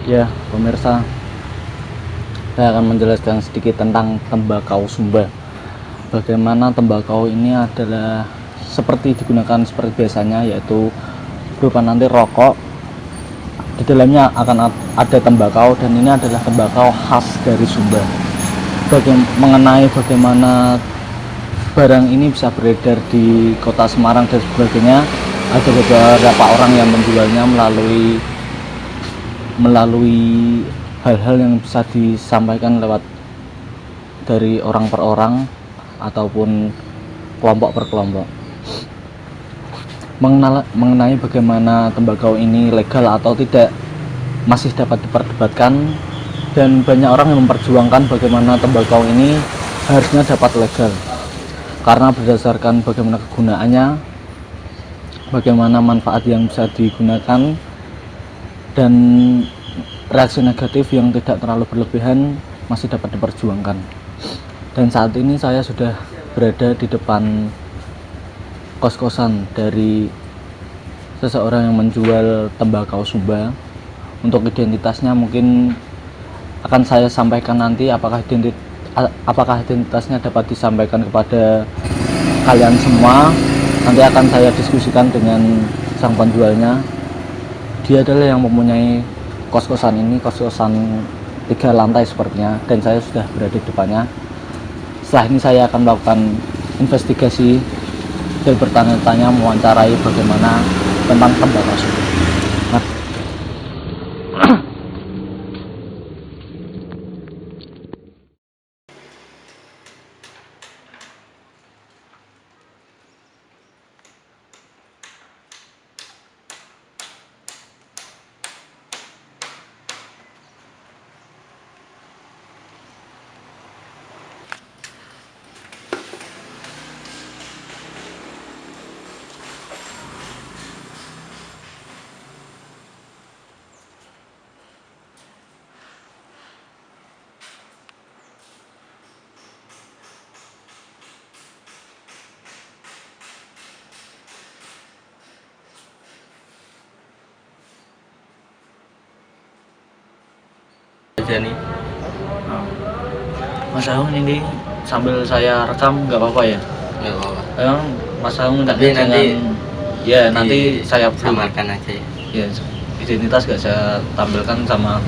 Ya, pemirsa, saya akan menjelaskan sedikit tentang tembakau Sumba. Bagaimana tembakau ini adalah seperti digunakan seperti biasanya, yaitu berupa nanti rokok. Di dalamnya akan ada tembakau, dan ini adalah tembakau khas dari Sumba. Mengenai bagaimana barang ini bisa beredar di kota Semarang dan sebagainya, ada beberapa orang yang menjualnya melalui hal-hal yang bisa disampaikan lewat dari orang per orang ataupun kelompok per kelompok. Mengenai bagaimana tembakau ini legal atau tidak masih dapat diperdebatkan, dan banyak orang yang memperjuangkan bagaimana tembakau ini harusnya dapat legal karena berdasarkan bagaimana kegunaannya, bagaimana manfaat yang bisa digunakan, dan reaksi negatif yang tidak terlalu berlebihan masih dapat diperjuangkan. Dan saat ini saya sudah berada di depan kos-kosan dari seseorang yang menjual tembakau Sumba. Untuk identitasnya mungkin akan saya sampaikan nanti, apakah identitasnya dapat disampaikan kepada kalian semua. Nanti akan saya diskusikan dengan sang penjualnya. Dia adalah yang mempunyai kos-kosan ini, kos-kosan 3 lantai sepertinya, dan saya sudah berada di depannya. Setelah ini saya akan melakukan investigasi dan bertanya-tanya, mewawancarai bagaimana tentang tembakau Sumba. Aja nih. Mas Aung, ini sambil saya rekam nggak apa-apa ya? Nggak apa-apa. Emang Mas Aung Tapi nanti nanti saya samarkan aja ya. Ya, identitas gak saya tampilkan, sama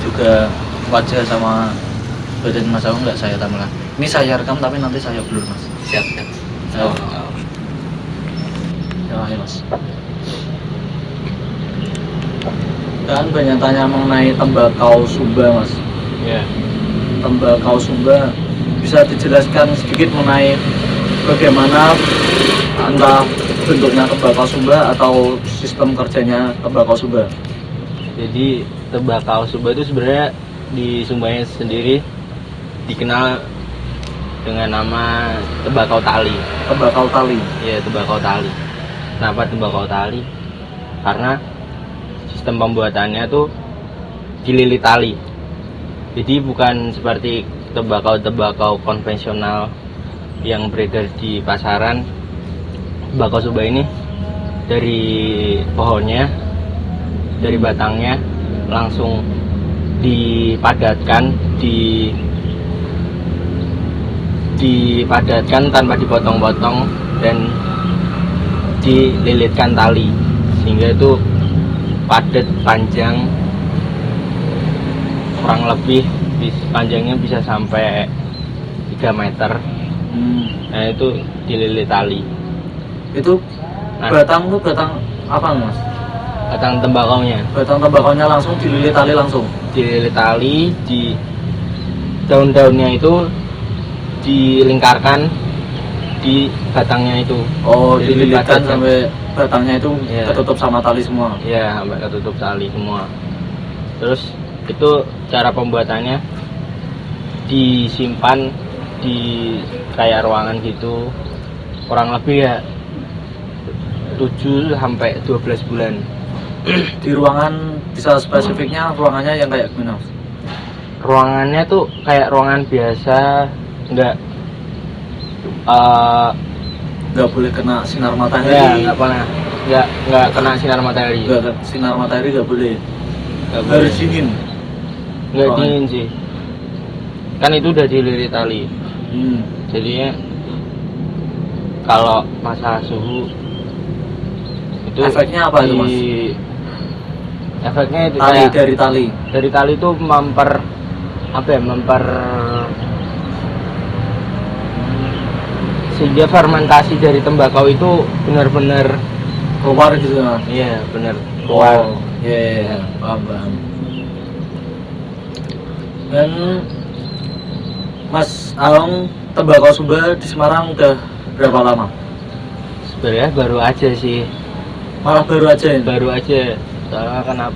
juga wajah sama badan Mas Aung nggak saya tampilkan. Ini saya rekam tapi nanti saya blur, Mas. Siap. Oh. Oh. Ya, ayo, Mas. Dan banyak tanya mengenai tembakau Sumba, Mas. Ya. Tembakau Sumba, bisa dijelaskan sedikit mengenai bagaimana entah bentuknya tembakau Sumba atau sistem kerjanya tembakau Sumba? Jadi tembakau Sumba itu sebenarnya di Sumbanya sendiri dikenal dengan nama tembakau tali. Tembakau tali. Iya, tembakau tali. Kenapa tembakau tali? Karena sistem pembuatannya tuh dililit tali. Jadi bukan seperti tembakau konvensional yang beredar di pasaran. Tembakau Sumba ini dari pohonnya, dari batangnya langsung dipadatkan tanpa dipotong-potong dan dililitkan tali, sehingga itu padat, panjang, kurang lebih panjangnya bisa sampai 3 meter. Nah, itu dililit tali. Itu batang apa, Mas? Batang tembakaunya. Batang tembakaunya langsung dililit tali langsung. Dililit tali, di daun-daunnya itu dilingkarkan di batangnya itu. Oh, dililitkan sampai batangnya itu ketutup sama tali semua. Iya, sampai ketutup tali semua. Terus itu cara pembuatannya disimpan di kayak ruangan gitu, kurang lebih ya 7 sampai 12 bulan. Di ruangan, bisa spesifiknya ruangannya yang kayak gimana? Ruangannya tuh kayak ruangan biasa, nggak boleh kena sinar matahari. Ya, nggak kena sinar matahari. Sinar matahari nggak boleh. Nggak Harus boleh. dingin. Nggak Oh. dingin sih, kan itu udah dililit tali, Hmm. jadinya kalau masalah suhu itu Efeknya apa itu, Mas? Efeknya itu Tali kayak dari tali. dari tali itu memper sehingga fermentasi dari tembakau itu benar-benar Keluar gitu kan. iya benar keluar. Oh, iya, paham. Dan Mas Aong, tembakau Sumba di Semarang udah berapa lama? Sebenarnya baru aja sih, Malah baru aja ini. baru aja. Soalnya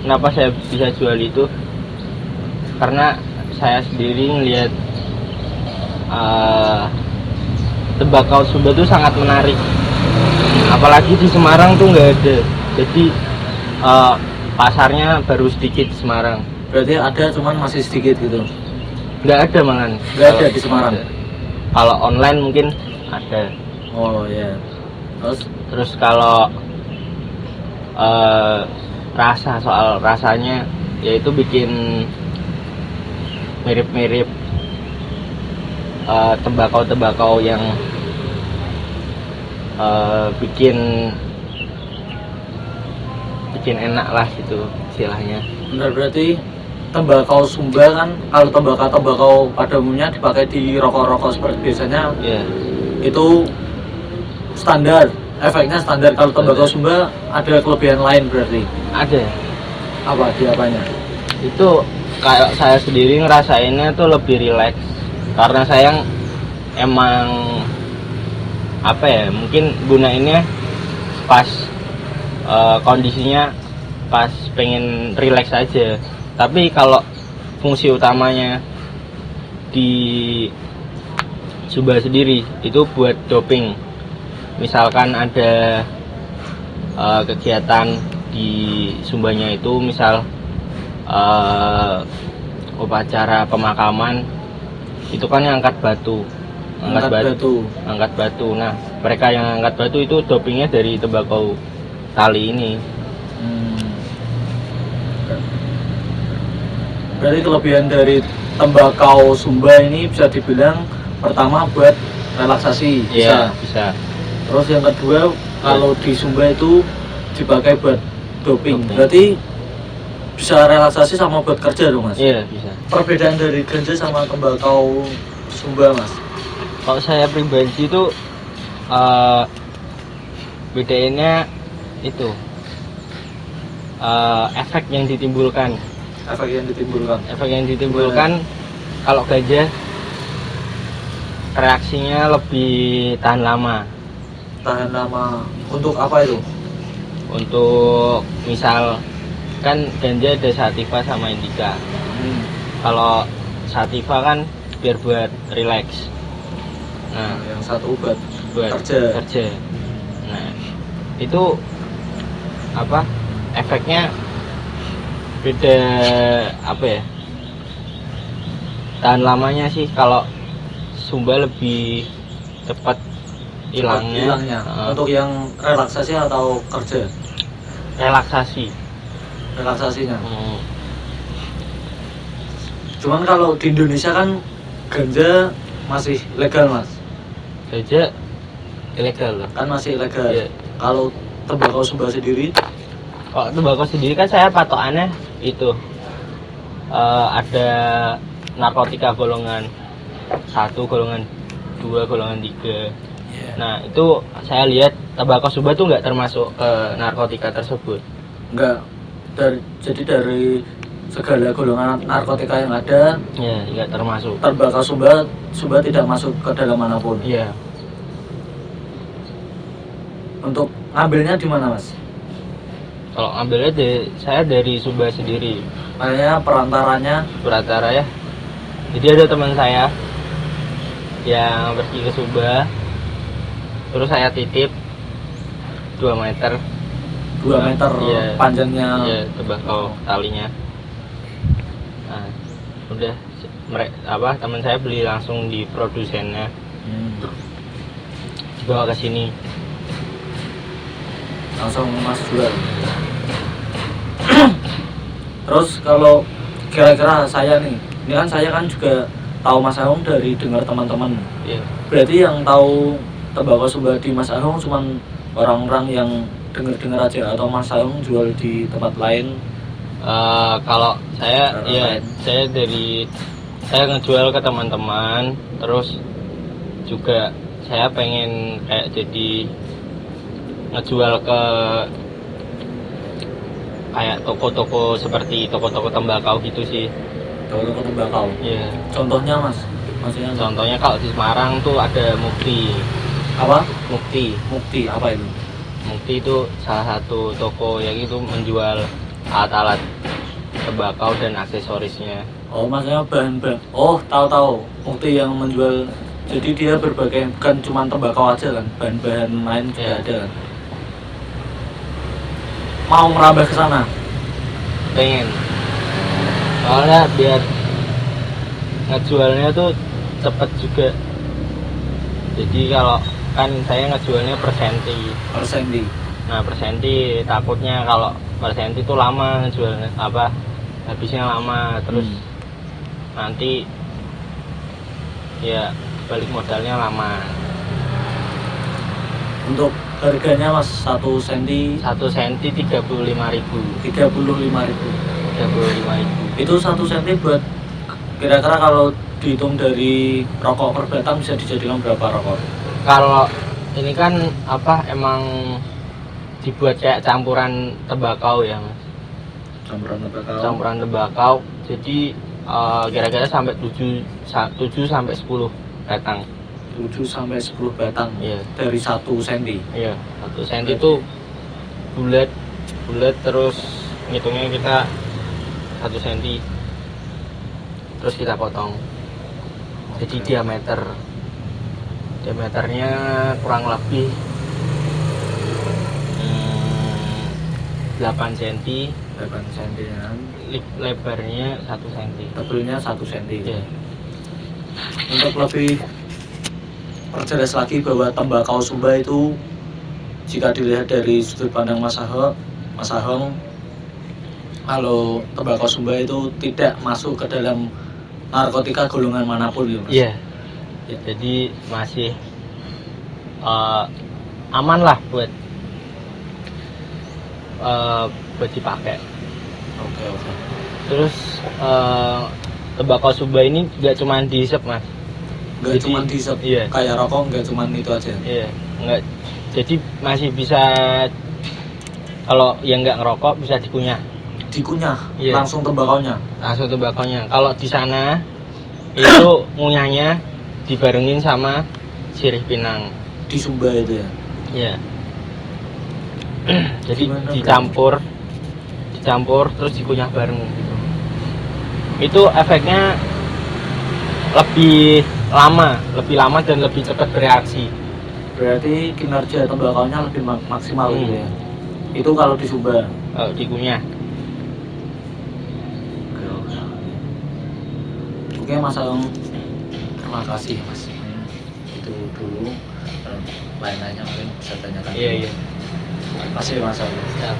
kenapa saya bisa jual itu, karena saya sendiri ngelihat tembakau Sumba itu sangat menarik, apalagi di Semarang tuh nggak ada, jadi pasarnya baru sedikit di Semarang. Berarti ada, cuman masih sedikit gitu. Nggak ada malah. Nggak ada di Semarang. Kalau online mungkin ada. Oh iya. Terus kalau soal rasanya, yaitu bikin mirip-mirip tembakau yang bikin enak lah gitu istilahnya. Benar, berarti tembakau Sumba kan, kalau tembakau pada umumnya dipakai di rokok-rokok seperti biasanya, Iya. itu standar, efeknya standar. Kalau tembakau Sumba ada kelebihan lain berarti. Ada. Apa di apanya? Itu kayak saya sendiri ngerasainnya tuh lebih rileks, karena saya emang mungkin gunainnya pas kondisinya pas pengen rileks aja. Tapi kalau fungsi utamanya di Sumba sendiri itu buat doping. Misalkan ada kegiatan di Sumbanya itu, misal upacara pemakaman, itu kan yang angkat batu. Angkat batu. Nah, mereka yang angkat batu itu dopingnya dari tembakau tali ini. Berarti kelebihan dari tembakau Sumba ini bisa dibilang pertama buat relaksasi, Iya, bisa. Terus yang kedua, kalau di Sumba itu dipakai buat doping. Doping. Berarti bisa relaksasi sama buat kerja dong, Mas? Iya, bisa. Perbedaan dari ganja sama tembakau Sumba, Mas? Kalau saya pribadi itu bedainnya itu efek yang ditimbulkan. Efek yang ditimbulkan kalau ganja reaksinya lebih tahan lama. Tahan lama untuk apa itu? Untuk misal kan ganja ada sativa sama indica. Kalau sativa kan biar buat relax. Nah, Yang satu buat kerja. Nah, itu efeknya beda tahan lamanya sih. Kalau Sumba lebih cepat hilangnya. Untuk yang relaksasi atau kerja? Relaksasinya. Cuman kalau di Indonesia kan ganja masih legal, Mas. Ganja ilegal loh. Kan masih ilegal. Iya. Kalau tembakau Sumba sendiri, Kalau tembakau sendiri kan saya patokannya itu ada narkotika golongan 1, golongan 2, golongan 3. Nah, itu saya lihat tembakau Sumba tuh nggak termasuk ke narkotika tersebut. enggak. Jadi dari segala golongan narkotika yang ada, Ya, nggak termasuk. tembakau Sumba tidak masuk ke dalam manapun. Iya. Untuk ngambilnya di mana, Mas? Kalau ambilnya saya dari Sumba sendiri. Kayaknya perantaranya Perantara ya. Jadi ada teman saya yang pergi ke Sumba, terus saya titip 2 meter. 2 meter Iya. panjangnya. Iya, tembakau talinya. Nah, udah teman saya beli langsung di produsennya, dibawa ke sini. Langsung Mas jual. Terus kalau kira-kira saya nih, ini kan saya kan juga tahu Mas Ahong dari dengar teman-teman. Iya. Berarti yang tahu tembakau Sumba di Mas Ahong cuman orang-orang yang dengar-dengar aja, atau Mas Ahong jual di tempat lain? Kalau saya Cara ya lain. saya ngejual ke teman-teman, terus juga saya pengen kayak jadi ngejual ke kayak toko-toko seperti toko-toko tembakau gitu sih. Toko-toko tembakau. Iya. Contohnya Mas, maksudnya Contohnya kalau di Semarang tuh ada Mukti. apa? Mukti. Mukti apa itu? Mukti itu salah satu toko yang itu menjual alat-alat tembakau dan aksesorisnya. Oh, maksudnya bahan-bahan. Oh, tahu-tahu. Mukti yang menjual. Jadi dia berbagai, bukan cuma tembakau aja kan, bahan-bahan lain juga Iya. ada kan. Mau merambah ke sana? Pengen. Soalnya biar ngejualnya tuh cepet juga. Jadi kalau kan saya ngejualnya per senti. Persendi. Nah per senti takutnya kalau per senti tuh lama ngejualnya, apa habisnya lama, terus nanti ya balik modalnya lama. Untuk harganya Mas, 1 senti 1 senti 35.000. 35.000. 35.000. Itu 1 senti buat kira-kira kalau dihitung dari rokok per batang bisa dijadikan berapa rokok? Kalau ini kan apa emang dibuat kayak campuran tembakau ya Mas. Campuran tembakau. Campuran tembakau. Jadi kira-kira sampai 7 sampai 10 batang. 7 sampai 10 batang. Iya. Dari 1 senti. Iya, 1 senti itu bulat terus ngitungnya kita 1 senti terus kita potong. Jadi diameternya kurang lebih 8 cm, 8 senti kan. lebarnya 1 cm. Tebelnya 1 senti. Iya. Untuk lebih perjelas lagi bahwa tembakau Sumba itu, jika dilihat dari sudut pandang Mas Ahong, kalau tembakau Sumba itu tidak masuk ke dalam narkotika golongan manapun ya Mas? Iya. Ya. Jadi masih aman lah buat dipakai. Oke. Terus tembakau Sumba ini nggak cuma dihisap Mas. Nggak Jadi, cuma dihisap, iya. kayak rokok nggak cuma itu aja. Iya, nggak. Jadi masih bisa, kalau yang nggak ngerokok bisa dikunyah. Dikunyah, Iya. langsung tembakaunya. Langsung tembakaunya. Kalau di sana itu ngunyahnya dibarengin sama sirih pinang. Di Sumba itu ya. Iya. Jadi Gimana, dicampur terus dikunyah bareng gitu. Itu efeknya lebih lama dan lebih cepat bereaksi. Berarti kinerja tembakaunya lebih maksimal gitu ya. Itu kalau di Sumba. Kalau dikunyah. Oke Mas Ahong, terima kasih Mas. Itu dulu. Lain-lainnya mungkin bisa tanyakan. Iya. Terima kasih Mas Ahong. Ya.